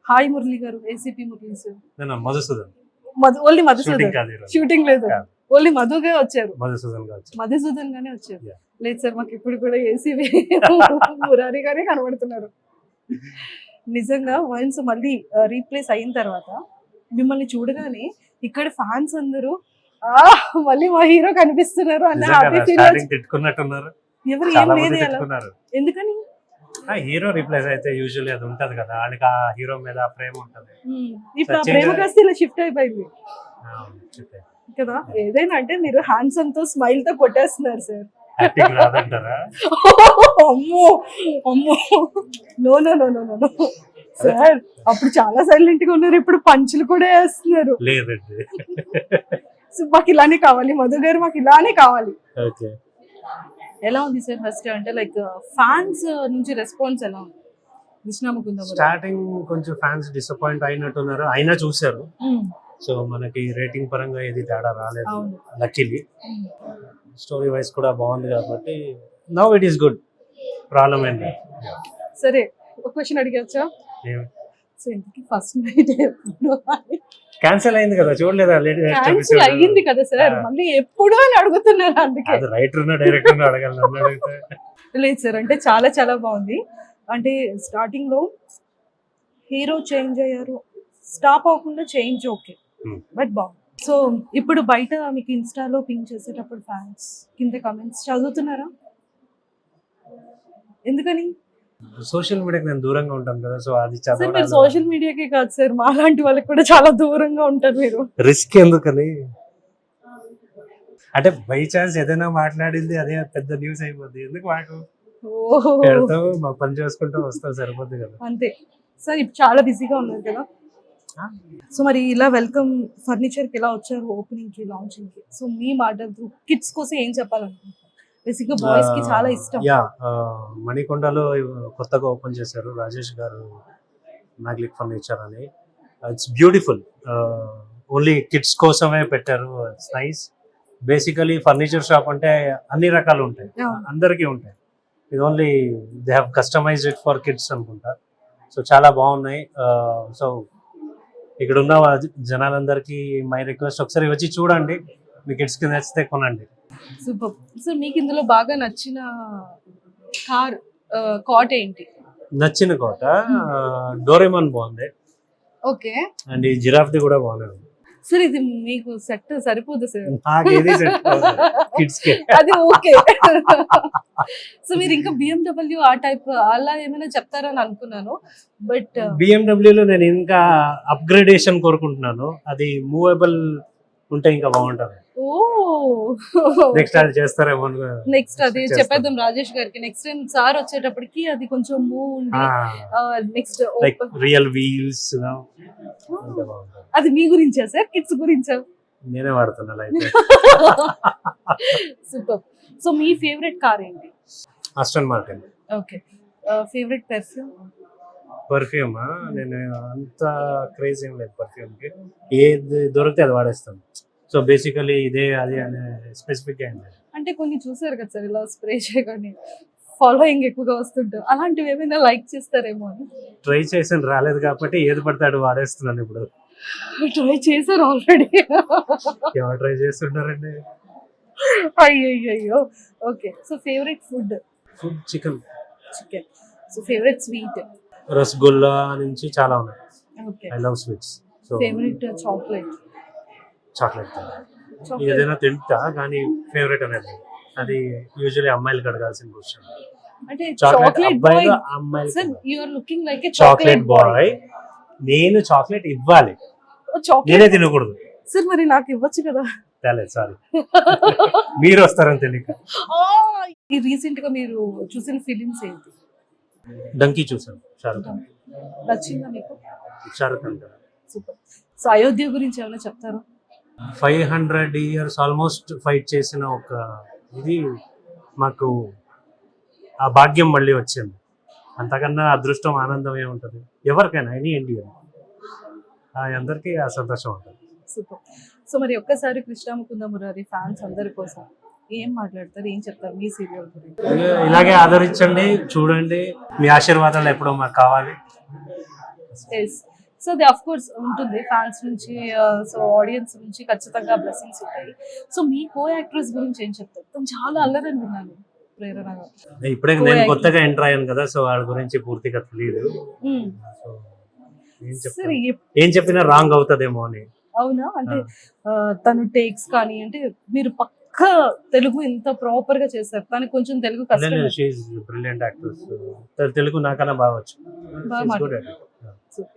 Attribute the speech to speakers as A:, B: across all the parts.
A: Hi Murali గారు, ACP Murali sir.
B: నేను Madhusudan.
A: Only Madhusudan, shooting లేదు, ఓన్లీ మధుగా వచ్చారు. మధుసూదన్ గానే వచ్చారు. లేదు సార్, మాకు ఇప్పుడు కూడా ఏసీపీ మురారి గానే కనబడుతున్నారు. నిజంగా వన్స్ మళ్ళీ రీప్లేస్ అయిన తర్వాత మిమ్మల్ని చూడగానే ఇక్కడ ఫ్యాన్స్ అందరూ మళ్ళీ మా హీరో కనిపిస్తున్నారు అన్న హ్యాపీ ఫీల్.
B: తిట్టుకున్నట్టున్నారు.
A: ఎవరు ఏం లేదు, ఎందుకని
B: హీరో రీప్లేస్ అయితే యూజువల్లీ అది ఉంటది కదా, వాళ్ళకి ఆ హీరో మీద ప్రేమ ఉంటది.
A: ఇప్పుడు ఆ ప్రేమ కాస్త ఇలా షిఫ్ట్ అయిపోయింది కదా. ఏదైనా అంటే మీరు హ్యాండ్సమ్ తో స్మైల్ తో కొట్టేస్తున్నారు సార్. అమ్మో అమ్మో, no no no no no sir, అప్పుడు చాలా సైలెంట్ గా ఉన్నారు, ఇప్పుడు పంచులు కూడా వేస్తున్నారు.
B: లేదండి,
A: మాకు ఇలానే కావాలి మధు గారు, మాకు ఇలానే కావాలి. ఎలా ఉంది సార్ ఫస్ట్ అంటే లైక్ ఫ్యాన్స్ నుంచి రెస్పాన్స్ ఎలా ఉంది విష్ణుముకుందా?
B: స్టార్టింగ్ కొంచెం ఫ్యాన్స్ డిసప్పాయింట్ అయినట్టున్నారు, అయినా చూసారు. సో మనకి రేటింగ్ పరంగా ఏది తేడా రాలేదు లక్కీలీ. స్టోరీ వైజ్ కూడా బాగుంది కాబట్టి now it is good, problem ఏంటి.
A: సరే ఒక క్వశ్చన్ అడిగచ్చా? సో ఇంతకీ ఫస్ట్ నైట్ ఎప్పుడు
B: క్యాన్సిల్ అయింది కదా, చూడలేదా?
A: క్యాన్సిల్ అయ్యింది కదా సార్, మళ్ళీ ఎప్పుడు అని అడుగుతున్నారు. అందుకే
B: రైటర్ డైరెక్టర్ అడగలను.
A: లేదు సార్, అంటే చాలా చాలా బాగుంది. అంటే స్టార్టింగ్ లో హీరో చేంజ్ అయ్యారు, స్టాప్ అవ్వకుండా చేంజ్ ఓకే, బట్ బాగుంది. సో ఇప్పుడు బయట మీకు ఇన్స్టాలో పింక్ చేసేటప్పుడు ఫ్యాన్స్ కింద కామెంట్స్ చదువుతున్నారా? ఎందుకని?
B: సోషల్ మీడియాకి నేను దూరంగా ఉంటాను కదా, సో అది
A: మీరు సోషల్ మీడియాకే కాదు సార్, మా లాంటి వాళ్ళకి కూడా చాలా దూరంగా ఉంటారు. మీరు
B: రిస్క్ ఎందుకని అంటే బై ఛాన్స్ ఏదైనా మాట్లాడింది అదే పెద్ద న్యూస్ అయిపోద్ది, ఎందుకు మాకు మా పని చేసుకుంటూ వస్తాం, సరిపోద్ది కదా. అంతే
A: సార్, ఇప్పుడు చాలా బిజీగా ఉన్నారు కదా. సో మరి ఇలా వెల్కమ్ ఫర్నిచర్ కి ఎలా వచ్చారు ఓపెనింగ్ కి, లాంచింగ్ కి? సో మీ మాటలు కిడ్స్ కోసం ఏం చెప్పాలనుకుంటున్నారు? బేసిక్గా బాయ్స్ కి చాలా ఇష్టం.
B: మణికొండలో కొత్తగా ఓపెన్ చేశారు రాజేష్ గారు మ్యాగ్లిక్ ఫర్నిచర్ అని. ఇట్స్ బ్యూటిఫుల్, ఓన్లీ కిడ్స్ కోసమే పెట్టారు. It's nice. Basically furniture shop అంటే అన్ని రకాలు ఉంటాయి, అందరికీ ఉంటాయి. ఇది only they have customized it for kids అనుకుంటా. సో చాలా బాగున్నాయి. సో ఇక్కడ ఉన్న జనాలందరికీ మై రిక్వెస్ట్, ఒకసారి వచ్చి చూడండి, మీ కిడ్స్ కి నచ్చితే కొనండి.
A: Super sir. మీకు ఇందులో బాగా నచ్చిన కార్ కాట్ ఏంటి?
B: నచ్చిన కోట డోరేమాన్ బాగుంది.
A: ఓకే.
B: అండ్ ఈ జిరాఫ్ ది కూడా బాగుంది
A: సార్. ఇది మీకు సెట్ సరిపోదు సార్,
B: కిడ్స్ కి
A: అది ఓకే. సో మీరు ఇంకా BMW ఆ టైప్ అలా ఏమైనా చెప్తారని అనుకున్నాను, బట్
B: BMW లో నేను ఇంకా అప్గ్రేడేషన్ కోరుకుంటున్నాను. అది మూవబుల్ ఉంటే ఇంకా బాగుంటది. నెక్స్ట్ అది చేస్తారేమో.
A: నెక్స్ట్ అది చెప్పేద్దాం రాజేష్ గారికి, నెక్స్ట్ టైం సార్ వచ్చేటప్పటికి అది కొంచెం మూవ్ ఉండి నెక్స్ట్
B: రియల్ వీల్స్.
A: అది మీ గురించా సార్, కిడ్స్ గురించా?
B: నేనే వాడుతున్నా అయితే.
A: సూపర్. సో మీ ఫేవరెట్ కార్ ఏంటి?
B: Aston Martin.
A: Okay. Favourite
B: perfume నేను అంత క్రేజ్ ఏం లేదు పర్ఫ్యూమ్ కి, ఏది దొరికితే అది వాడేస్తాను. సో బేసికలీ ఇదే అది అనే స్పెసిఫిక్ గా
A: అంటే కొన్ని చూసారు కదా సార్, ఇలా స్ప్రే చేయగానే ఫాలోయింగ్ ఎక్కువగా వస్తుంటారు, అలాంటివి ఏమైనా లైక్ చేస్తారేమో అని
B: ట్రై చేసాను, రాలేదు కాబట్టి ఏది పడతాడు వాడేస్తున్నాను. ఇప్పుడు
A: ట్రై చేశారు ఆల్రెడీ?
B: ఎవరు ట్రై చేస్తుంటారండి?
A: అయ్యో. Okay. So favourite food?
B: Chicken.
A: So favourite sweet?
B: Rasgulla నుంచి చాలా ఉన్నాయి.
A: Okay.
B: I love sweets. So
A: favourite chocolate?
B: ఏదైనా తింటా కానీ ఫేవరెట్ అనేది అది యూజువల్లీ అమ్మాయిలకు అడగాల్సిన క్వశ్చన్.
A: అంటే చాక్లెట్ బాయ్
B: అమ్మాయిలు,
A: you are looking like a
B: chocolate boy. నేను చాక్లెట్ ఇవ్వాలి, నేనే తినకూడదు
A: సార్. మరి నాకు ఇవ్వచ్చు కదా?
B: తెలియదు, సారీ. మీరు వస్తారని తెలియక.
A: ఈ రీసెంట్ గా మీరు చూసిన ఫిలిమ్స్ ఏంటి?
B: డంకీ చూసాను, షారుఖ్ ఖాన్.
A: నచ్చిందా మీకు?
B: షారుఖ్ ఖాన్.
A: సూపర్. సో అయోధ్య గురించి ఏమైనా చెప్తారా?
B: 500 years ఆల్మోస్ట్ ఫైట్ చేసిన ఒక ఇది మాకు ఆ భాగ్యం మళ్ళీ వచ్చింది. అంతకన్నా అదృష్టం, ఆనందం ఏముంటుంది ఎవరికైనా, ఎనీ ఇండియన్, అందరికీ ఆ సంతోషం ఉంటుంది.
A: సూపర్. సో మరి ఒక్కసారి కృష్ణముకుంద మురారి ఫ్యాన్స్ అందరి కోసం ఏం మాట్లాడతారు, ఏం చెప్తారు మీ సీరియల్ గురించి?
B: ఇలాగే ఆదరించండి, చూడండి, మీ ఆశీర్వాదాలు ఎప్పుడో మాకు కావాలి.
A: ఎస్ సో అది అఫ్ కోర్స్ ఉంటుంది ఫ్యాన్స్ నుంచి సో ఆడియన్స్ నుంచి ఖచ్చితంగా బ్లెస్సింగ్స్ ఉంటాయి. సో మీ కో యాక్ట్రెస్ గురించి ఏం చెప్తారు? తను చాలా అల్లరని విన్నాను ప్రేరణ గారు.
B: ఇప్పుడే నేను కొత్తగా ఎంటర్ అయ్యాను కదా, సో వాళ్ళ గురించి పూర్తిగా తెలియదు. సో
A: సరే
B: ఏం చెప్పినా రాంగ్ అవుతుందేమో అని.
A: అవునా? అంటే తను టేక్స్ కానీ అంటే మీరు పక్క తెలుగు ఇంత ప్రాపర్ గా చేశారు, తనకి కొంచెం తెలుగు కష్టం.
B: బ్రిలియంట్ యాక్టర్స్, తెలుగు నాకన్నా బాగా వచ్చు.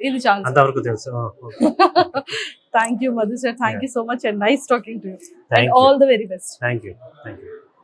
A: ఇది చాలా
B: అంతవరకు తెలుసు.
A: Thank you Madhu sir, thank you so much and nice talking to you.
B: Thank you.
A: All the very best.
B: Thank you.